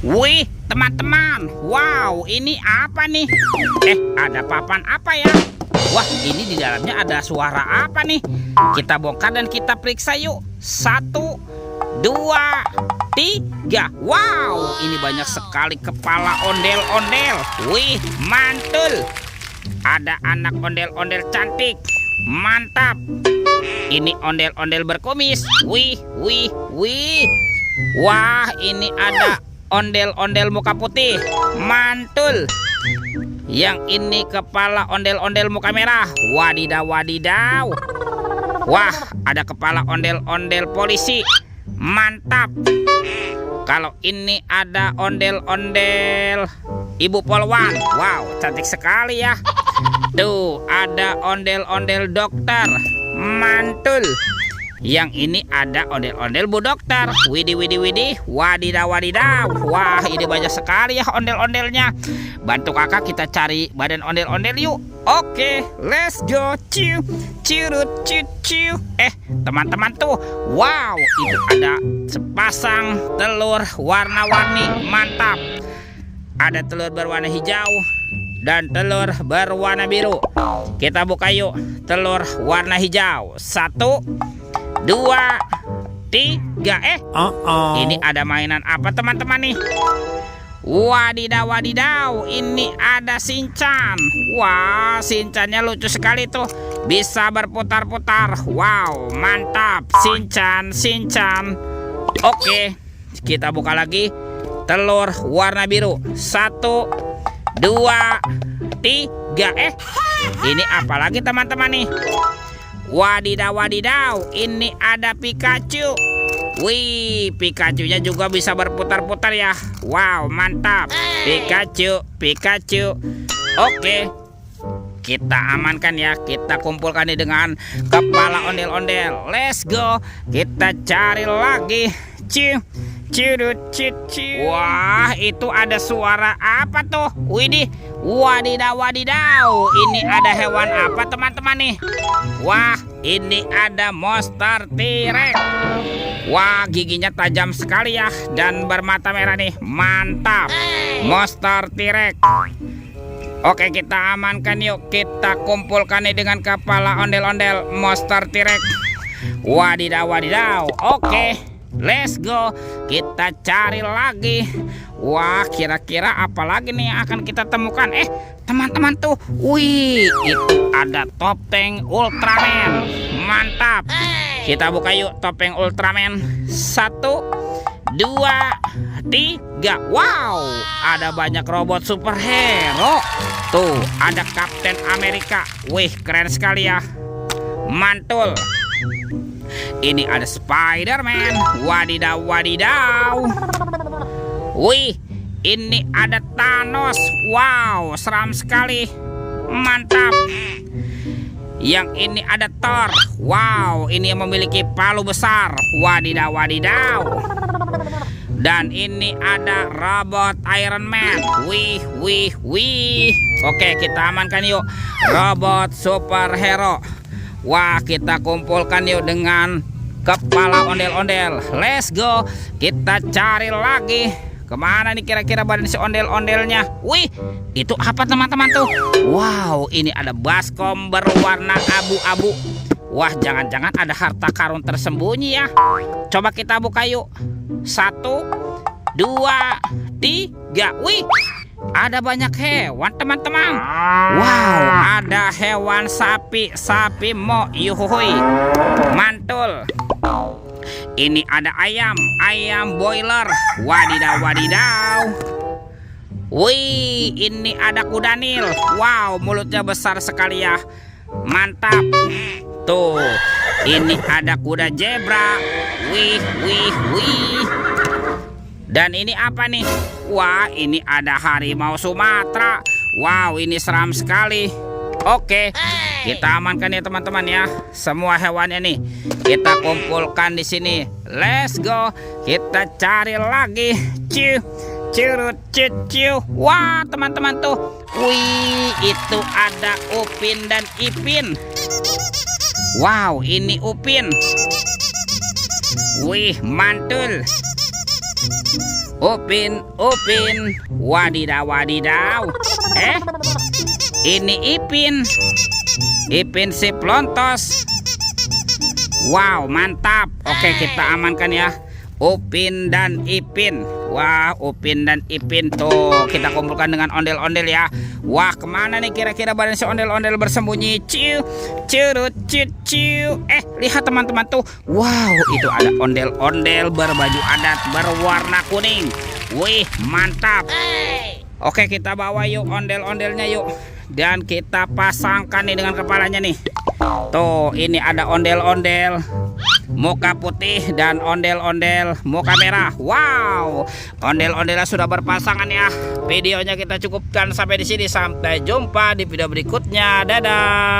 Wih, teman-teman. Wow, ini apa nih? Ada papan apa ya? Wah, ini di dalamnya ada suara apa nih? Kita bongkar dan kita periksa yuk. 1, 2, 3. Wow, ini banyak sekali kepala ondel-ondel. Wih, mantul. Ada anak ondel-ondel cantik. Mantap. Ini ondel-ondel berkumis. Wih, wih, wih. Wah, ini ada ondel-ondel muka putih. Mantul. Yang ini kepala ondel-ondel muka merah. Wadidaw, wadidaw. Wah, ada kepala ondel-ondel polisi. Mantap. Kalau ini ada ondel-ondel ibu polwan. Wow, cantik sekali ya. Tuh, ada ondel-ondel dokter. Mantul. Yang ini ada ondel-ondel bu dokter. Widih, widih, widih. Wadidaw, wadidaw. Wah, ini banyak sekali ya ondel-ondelnya. Bantu kakak kita cari badan ondel-ondel yuk. Oke, let's go. Ciu, cirut, ciu, ciu. Teman-teman tuh. Wow, itu ada sepasang telur warna-warni. Mantap. Ada telur berwarna hijau dan telur berwarna biru. Kita buka yuk. Telur warna hijau. 1, 2, 3. Ini ada mainan apa teman-teman nih? Wadidaw, wadidaw. Ini ada Shinchan. Wah, Shinchannya lucu sekali tuh. Bisa berputar-putar. Wow, mantap. Shinchan, Shinchan. Oke, kita buka lagi. Telur warna biru. 1, 2, 3. Ini apa lagi teman-teman nih? Wadidaw, wadidaw. Ini ada Pikachu. Wih, Pikachu-nya juga bisa berputar-putar ya. Wow, mantap. Pikachu, Pikachu. Oke, kita amankan ya. Kita kumpulkan ini dengan kepala ondel-ondel. Let's go. Kita cari lagi. Ciu, cirut, ciu. Wah, itu ada suara apa tuh? Widih, wadidaw, wadidaw. Ini ada hewan apa teman-teman nih? Wah, ini ada monster T-Rex. Wah, giginya tajam sekali ya dan bermata merah nih. Mantap. Monster T-Rex. Oke, kita amankan yuk. Kita kumpulkan nih dengan kepala ondel-ondel monster T-Rex. Wadidaw, wadidaw. Oke, let's go. Kita cari lagi. Wah, kira-kira apa lagi nih yang akan kita temukan? Teman-teman tuh. Wih, itu ada topeng Ultraman. Mantap. Kita buka yuk topeng Ultraman. 1, 2, 3. Wow, ada banyak robot superhero. Tuh, ada Kapten Amerika. Wih, keren sekali ya. Mantul. Ini ada Spider-Man. Wadidaw, wadidaw. Wih, ini ada Thanos. Wow, seram sekali. Mantap. Yang ini ada Thor. Wow, ini yang memiliki palu besar. Wadidaw, wadidaw. Dan ini ada robot Iron Man. Wih, wih, wih. Oke, kita amankan yuk robot superhero. Wah, kita kumpulkan yuk dengan kepala ondel-ondel. Let's go. Kita cari lagi. Kemana nih kira-kira badan si ondel-ondelnya? Wih, itu apa teman-teman tuh? Wow, ini ada baskom berwarna abu-abu. Wah, jangan-jangan ada harta karun tersembunyi ya. Coba kita buka yuk. 1, 2, 3. Wih, ada banyak hewan teman-teman. Wow, ada hewan sapi. Sapi mo yuhui. Mantul. Ini ada ayam. Ayam boiler. Wadidaw, wadidaw. Wih, ini ada kuda Nil. Wow, mulutnya besar sekali ya. Mantap. Tuh, ini ada kuda zebra. Wih, wih, wih. Dan ini apa nih? Wah, ini ada harimau Sumatera. Wow, ini seram sekali. Oke, kita amankan ya teman-teman ya. Semua hewannya nih kita kumpulkan di sini. Let's go. Kita cari lagi. Ciu, cirut, ciu. Wah, teman-teman tuh. Wih, itu ada Upin dan Ipin. Wow, ini Upin. Wih, mantul. Upin, Upin. Wadidaw, wadidaw. Ini Ipin. Ipin si Plontos. Wow, mantap. Oke, kita amankan ya Upin dan Ipin. Wah, Upin dan Ipin tuh kita kumpulkan dengan ondel-ondel ya. Wah, kemana nih kira-kira badan si ondel-ondel bersembunyi? Ciu, curut, ciu, ciu. Lihat teman-teman tuh. Wow, itu ada ondel-ondel berbaju adat berwarna kuning. Wih, mantap. Oke, kita bawa yuk ondel-ondelnya yuk. Dan kita pasangkan nih dengan kepalanya nih. Tuh, ini ada ondel-ondel muka putih dan ondel-ondel muka merah. Wow, ondel-ondelnya sudah berpasangan ya. Videonya kita cukupkan sampai di sini. Sampai jumpa di video berikutnya. Dadah.